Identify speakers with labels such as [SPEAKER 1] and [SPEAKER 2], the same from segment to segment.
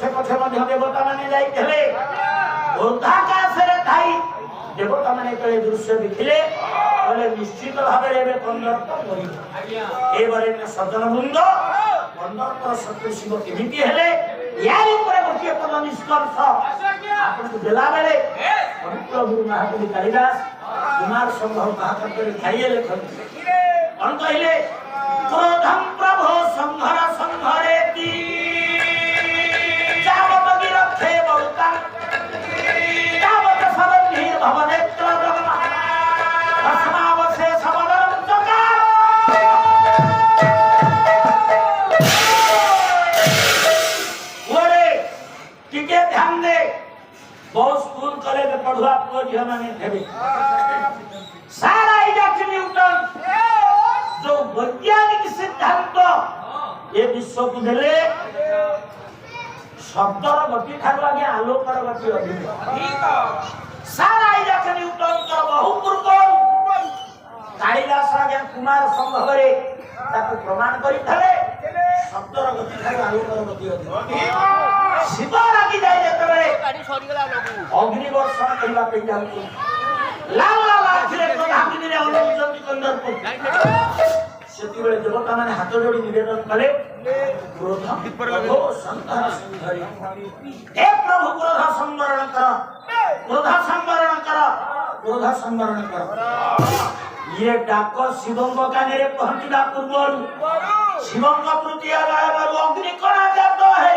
[SPEAKER 1] पछे पछे मध्य देवता माने जाइथिले ऊर्ध्वाकाशरे थाई देवता माने कले दृश्य देखिले बोले निश्चित भाव एबे कंदर्प मरि ए बारे में सज्जन वृंद कंदर्प शत्रु शिव केमिति हेले यार ऊपर गोटिए पद निष्कर्ष आपन देला बेले पवित्र गुरु महाकवि कालिदास कुमार संभव महाकाव्य खाइए लेखन कौन कहले क्रोधम प्रभो संहर संहरेति जावत विरक्षे बहुता तावत सबन्धीर भवनेत्र जगमा अस्मावसे सबलम चकार ओरे टिके ध्यान दे बहुत स्कूल कॉलेज पढ़ुआ को झिया माने हेबे सारा आइजाक न्यूटन जो वैज्ञानिक सिद्धांत ये विश्व को देले शब्दर गति ठारू आगे आलोकर गति अधिक सारा आइजाक न्यूटन का बहु पूर्व कालिदास आगे कुमार संभव रे ताको प्रमाण करि थाले शब्दर गति ठारू आलोकर गति अधिक शिव लागी जाय जेतबे गाड़ी सरी गेला लोगु अग्नि वर्षण करिबा पे जाउ लाल लाल आखिरे प्रधानमंत्री ने अनुमोदन कंदर्प सेति बेले देवता माने हाथ जोड़ी निवेदन कले क्रोध प्रभु संतान सुंदरी हे प्रभु क्रोध संवरण कर क्रोध संवरण कर क्रोध संवरण कर ये डाक शिवंग काने रे पहुंचीबा पूर्व शिवंग प्रति आगार अग्नि कणा जात है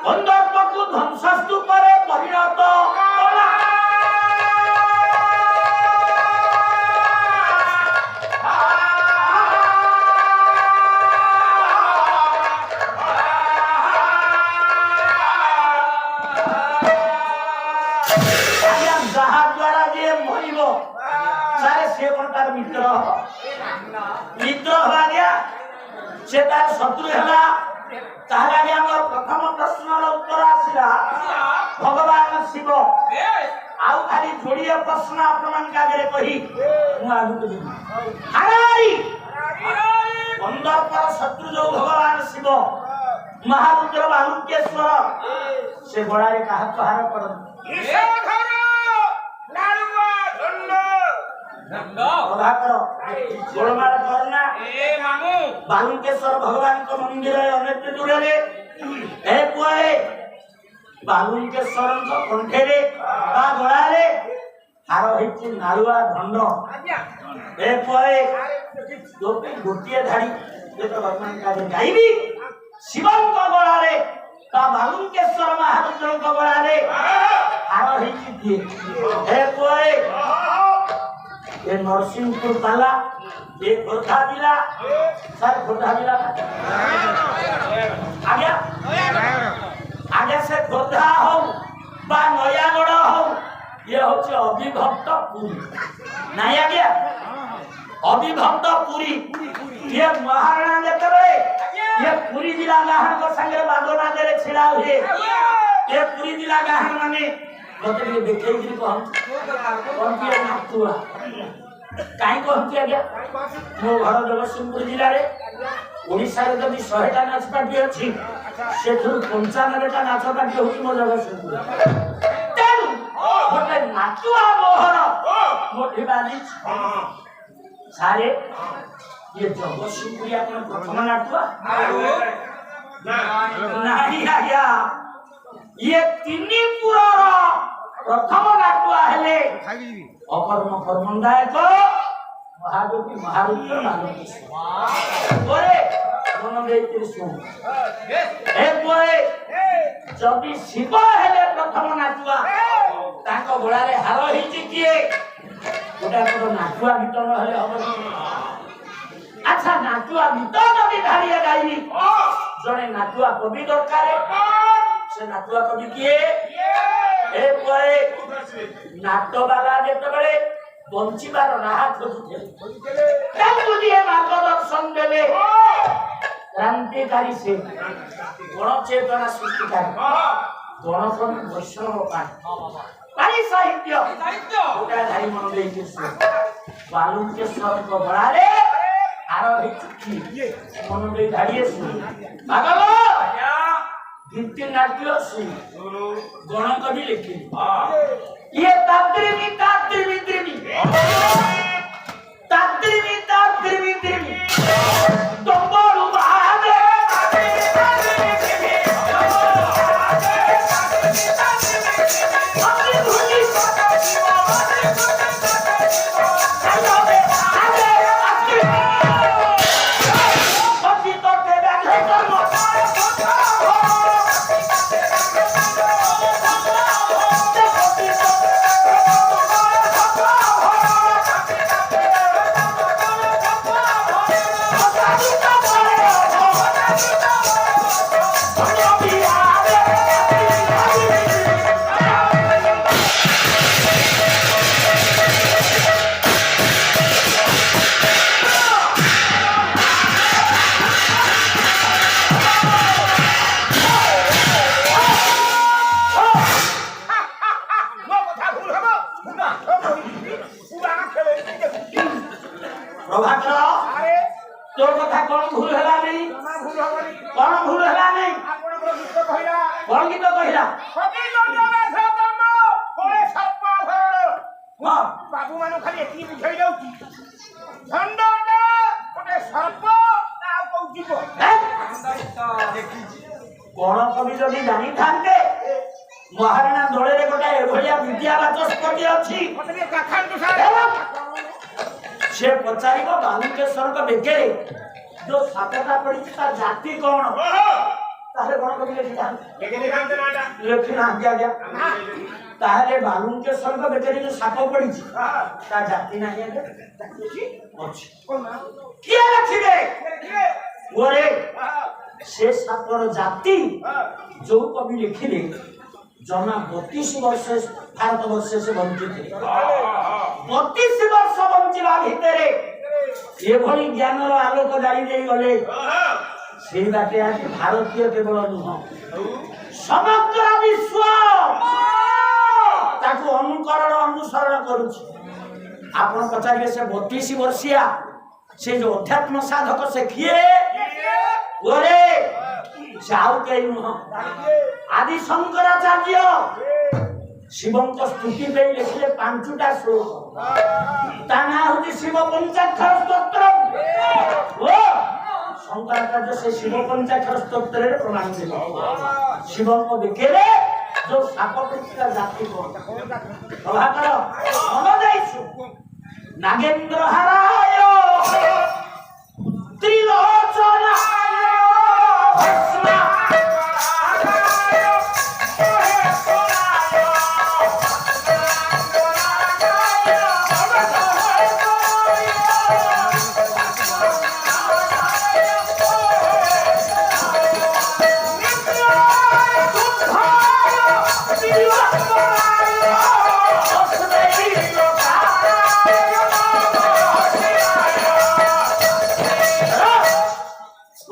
[SPEAKER 1] कंदर्प को ध्वंसस्तु करे परिणत मित्र हला गया से तार शत्रु हला ताहला गया हमर प्रथम प्रश्नर उत्तर आसिला भगवान शिव आउ खाली जोड़िए प्रश्न आपन का आगे कही मु आगु तो हरारी अंदर पर शत्रु जो भगवान शिव महारुद्र बालुकेश्वर से गोड़ा रे कहा कहार करन ए घर लालुआ प्रभाकर गोलमाल करना ए मामू बालुकेश्वर भगवान को मंदिर अनेक दूर रे ए कोए बालुकेश्वर को कंठे रे बा गोला रे हार हेची नालुआ धंड ए कोए लोके गोटिए धाड़ी ये तो भगवान का गाइबी शिवं को गोला रे का बालुकेश्वर महारुद्र को गोला रे हार हेची दिए ए कोए ये नरसिंहपुर ताला ये खोटा जिला सर खोटा जिला आगे से खोटा हो बा नयागढ़ हो ये होचे अविभक्त पुरी नहीं आ गया अविभक्त पुरी ये महाराणा जेतबे ये पुरी जिला गाहन को संगे बागोना दे छिड़ा हुए ये पुरी जिला गाहन माने मतलब देखे कि कौन किया नातुआ काई को हत्या गया मो घर जगतसिंहपुर जिला रे ओडिसा रे जदी 100 टा नाच पार्टी अछि सेठु 95 टा नाच पार्टी होची मो जगतसिंहपुर तेनु गोटे नातुआ मोहर मोठी बाजी सारे ये जगतसिंहपुर अपन प्रथम नातुआ नहीं आ गया ये तिनीपुर प्रथम नाटुआ हेले अकर्म कर्मंदाय को महादेवी महारुद्र बालुकेश्वर ओरे मन देते सुन ए बोले जदी शिव हेले प्रथम नाटुआ ताको गोड़ा रे हार हिची किए गोटा को नाटुआ गीत न हेले हम अच्छा नाटुआ गीत जदी धारिया गाइनी जने नाटुआ कवि दरकार से नाटुआ कवि किए ए कोए नाटो वाला जेतबेले बंचिबार राह खोजुथे ताकू दिए मार्गदर्शन देले क्रांतिकारी से गण चेतना सृष्टिकारी गणकन वैष्णव पाई साहित्य गोटा धारी मन देइके से बालुकेश्वर को बड़ारे आरो हिचकी मन दे धारिए से भागलो गीति नाट्य सु गण कवि लिखी ये ताद्रिमी ताद्रिमी द्रिमी ताद्रिमी ताद्रिमी द्रिमी दंबलु महादे
[SPEAKER 2] बाबू मानो खाली एती बुझाई जाउची झंडोटा ओटे सर्प ता को जीव
[SPEAKER 1] कोण कवि जदि जानि थांते महाराणा दळे रे गोटे एभलिया विद्या वाचस्पति अछि
[SPEAKER 2] मते काखान तो सारे
[SPEAKER 1] से पचारिबो बालुकेश्वर को बेकेरे जो सातटा पड़ी ता जाति कोन ताले कोण कवि लिखि थां
[SPEAKER 2] लेकिन खान नाटा
[SPEAKER 1] लिखि ना गया ताले बालुकेश्वर को बेकेरे जो साप पड़ी ता जाति नाही है अछि
[SPEAKER 2] कोन
[SPEAKER 1] किया लिखिबे ओरे से सापर जाति जो कवि लिखिले जना 32 वर्ष भारत वर्ष से वंचित 32 वर्ष वंचिला भितरे एभली ज्ञान आलोक जारी दे गले से बाटे आज भारतीय केवल नुह समग्र विश्व ताको अनुकरण अनुसरण करूछि आपण पचारिबे से 32 वर्षिया से जो अध्यात्म साधक से किए ओरे जाऊ के नुह आदि शंकराचार्य शिवं को स्तुति पे लिखले पांचटा श्लोक ताना होती शिव पंचाक्षर स्तोत्र ओ शंकराचार्य से शिव पंचाक्षर स्तोत्र रे प्रमाण दिले शिवं को देखेले जो सापकृतिका जाति को प्रभाकर मनदैसु नागेंद्र हराय त्रिलोचनाय भस्मा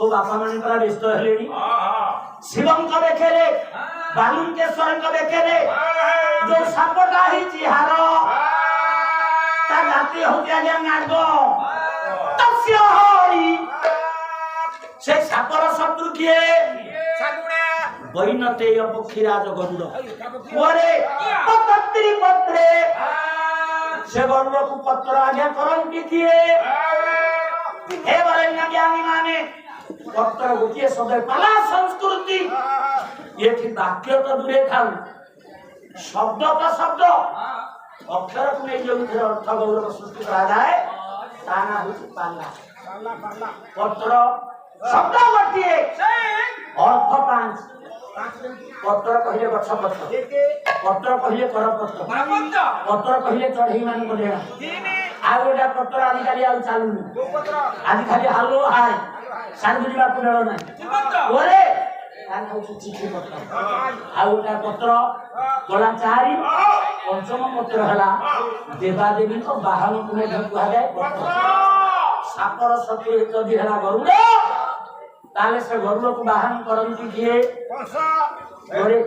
[SPEAKER 1] बापा मन पर व्यस्त हेलेनी शिवम को देखेले बालुकेश्वर को देखेले जो सापटा ही चिहार ता जाति होती आज्ञा नाग तस्य हरि से सापर शत्रु किए
[SPEAKER 2] सागुणा
[SPEAKER 1] वैनतेय पक्षीराज गरुड़ ओरे पतत्री पत्रे से गरुड़ को पत्र आज्ञा करंती किए हे वरेण्य ज्ञानी माने पत्र गोटे शब्द पाला संस्कृति ये थी वाक्य तो दूरे थाउ शब्द तो शब्द अक्षर को नहीं जो अर्थ गौरव सृष्टि करा जाए ताना होती पाला
[SPEAKER 2] पाला
[SPEAKER 1] पत्र शब्द गोटे अर्थ पांच पत्र कहिले गछ पत्र पत्र कहिले कर पत्र पत्र कहिले चढ़ई मान को देना आ गोटा पत्र आदि खाली आ चालू आदि खाली हालो हाय सारी बात मिलो ना ओरे तान होची चिठी पत्र आ गोटा पत्र गला चारि पंचम पत्र हला देवा देवी को बाहन को में धुआ जाए पत्र सापर शत्रु जदि हला गरुड़ ताले से गरुड़ को बाहन करंती किए ओरे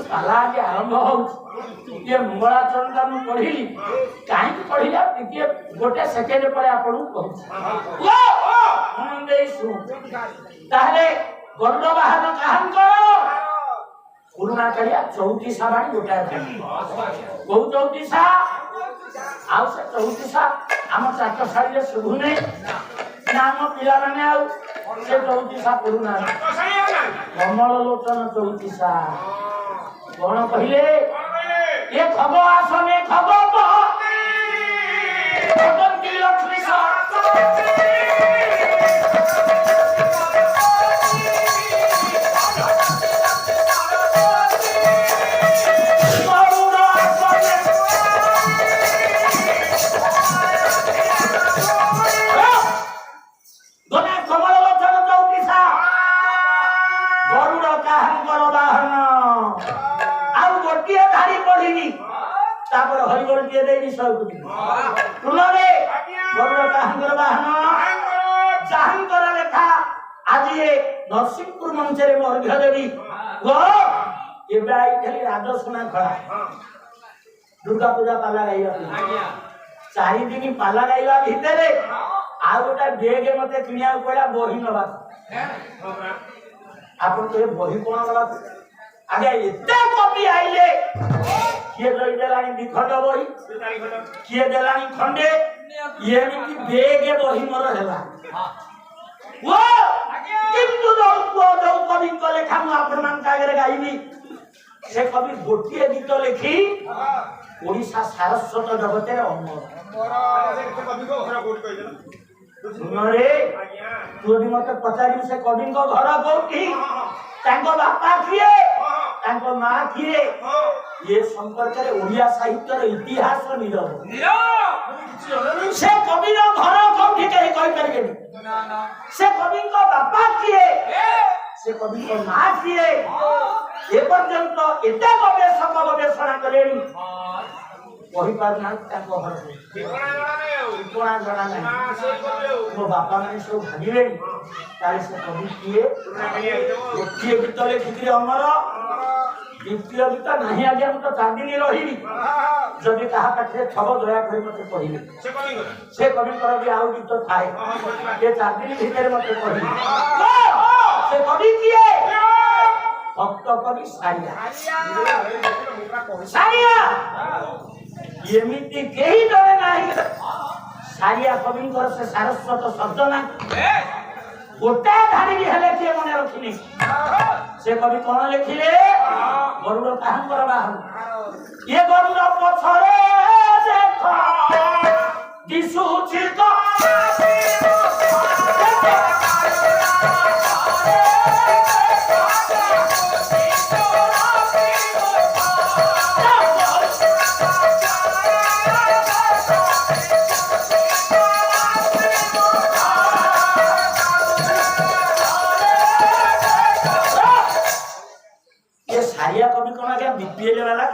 [SPEAKER 1] पाला के आरंभ हो ये मंगलाचरण का मैं पढ़िली काहे पढ़िला टिके गोटे सेकेंड पर आपन कहू ओ मन देई सु ताले ଗରୁଡ଼ ବାହନ କାହାଙ୍କର? ପୁରୁଣା କାଳିଆ 34 ବାଣୀ ଗୋଟାଏ ଥାନ୍ତି। କୋଉ 34? ଆଉ ସେ 34 ଆମ ଚାଟଶାଳୀରେ ଶୁଭୁନି ନା ଆମ ପିଲାମାନେ ଆଉ ସେ 34 ପୁରୁଣା କମଳ ଲୋଚନ 34 କଣ କହିଲେ? ଏ ଖବ ଆସନେ ଖବ ଲକ୍ଷ୍ମୀ ତାପରେ ହରିବୋଲ ଟିଏ ଦେଇ ବିଷୟ ଶୁଣରେ ଗରୁଡ଼ କାହାଙ୍କର ବାହନ ଯାହାଙ୍କର ଲେଖା ଆଜି ନରସିଂହପୁର ମଞ୍ଚରେ ମୁଁ ଅର୍ଘ୍ୟ ଦେବି। ଏବେ ଆଇଥିଲି ରାଜସୁନା ଖଳା ଦୁର୍ଗା ପୂଜା ପାଲା ଗାଇବା 4 ଦିନ ପାଲା ଗାଇବା ଭିତରେ ଆଉ ଗୋଟେ ବେଗ ମତେ କିଣିବାକୁ ପଡିଲା ବହି ନବାକୁ। ଆପଣ ତ ବହି କଣ ନବାକୁ ଆଜ୍ଞା ଏତେ କପି ଆଇଲେ किए देलानी दिखंड बही किए देलानी खंडे एमिति बेगे बही मोर हेला वो किंतु जो कवि को लेखा मु आपन मान कागरे गाइबी से कवि गोटिए गीत लेखी ओडिसा सारस्वत जगते अमर कवि को घर कोट कहिला सुनरे तू भी मते पचारी से कवि को घर कोठी तांको बापा किए तांको मां किए ये संपर्क रे ओडिया साहित्य रे इतिहास निरव से कवि रो घर कोठी कहि परिबेनी से कवि को बापा किए से कवि को मां किए ए पर्यंत एते गवेषक गवेषणा करेनी कहि पारना ताको घर कोना जणा नै मो बापा माने सब भागिलेनी ताले से कवि किए गोटिए गीत लिखि अमर द्वितीय गीत नहीं आगे हम तो 4 दिन रही जब कहा पाखे छब दया कर मते कहिले से कवि कर भी आउ गीत थाए ये 4 दिन भीतर मते कहिले से कवि किए भक्त कवि सारिया एमिति केही डरे नाही सारिया कवि कर से सारस्वत शब्द ना गोटा धारी हेले के मने रखिनी से कवि कोन लिखिले गरुड़ काहंकर बाहन ये गरुड़ पछरे देखो दिसु छिको बीपीएल वाला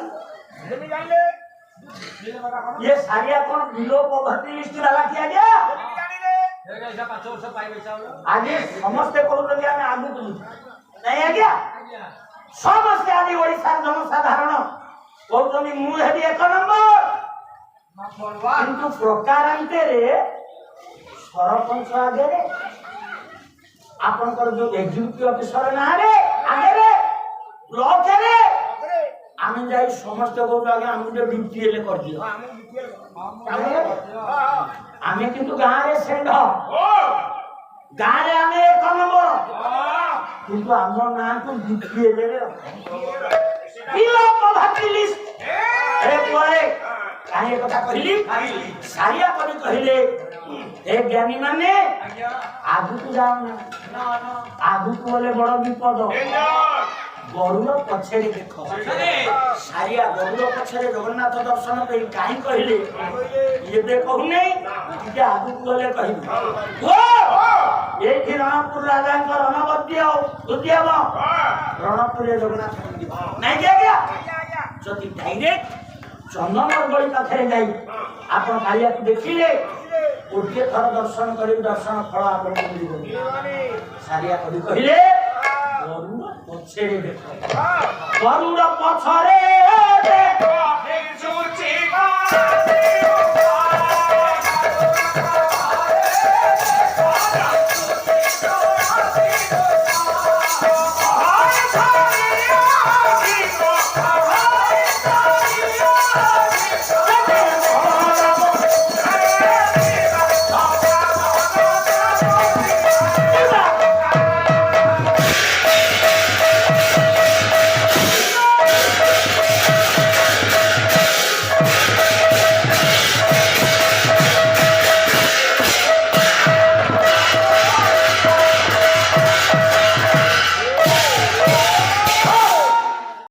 [SPEAKER 1] ये सारिया कौन बिलो पॉवर्टी लिस्ट वाला किया गया आज समस्त कहते आम आगु नहीं आज्ञा समस्त आज ओडिशा जनसाधारण कहते मुझे 1 नंबर किंतु प्रकारांते सरपंच आगे आपनकर जो एग्जीक्यूटिव ऑफिसर ना आगे ब्लॉक रे आमे जाई समस्त को आगे हम जे बीपीएल कर दियो आमे किंतु गां रे सेंड गां रे आमे 1 नंबर किंतु हमर ना को बीपीएल रे बिलो पॉवर्टी लिस्ट ए परे काहे कथा कहिली सारिया कवि कहिले ए ज्ञानी माने आगु को जाओ ना आगु को बोले बड़ विपद गरुड़ पछे देखो सारिया गरुड़ पछे जगन्नाथ दर्शन पे काहे कहिले ये देखो नहीं कि आगु को बोले कहि ओ ए कि रणपुर राजा का रणवद्य उद्यम रणपुर जगन्नाथ मंदिर नहीं गया जति डायरेक्ट चंदन गली पाखे जाई आपण कालिया को देखिले गोटे थर दर्शन करी दर्शन फल आपण को मिलिबो सारिया कवि कहिले गरुड़ पछे देखो गरुड़ पछरे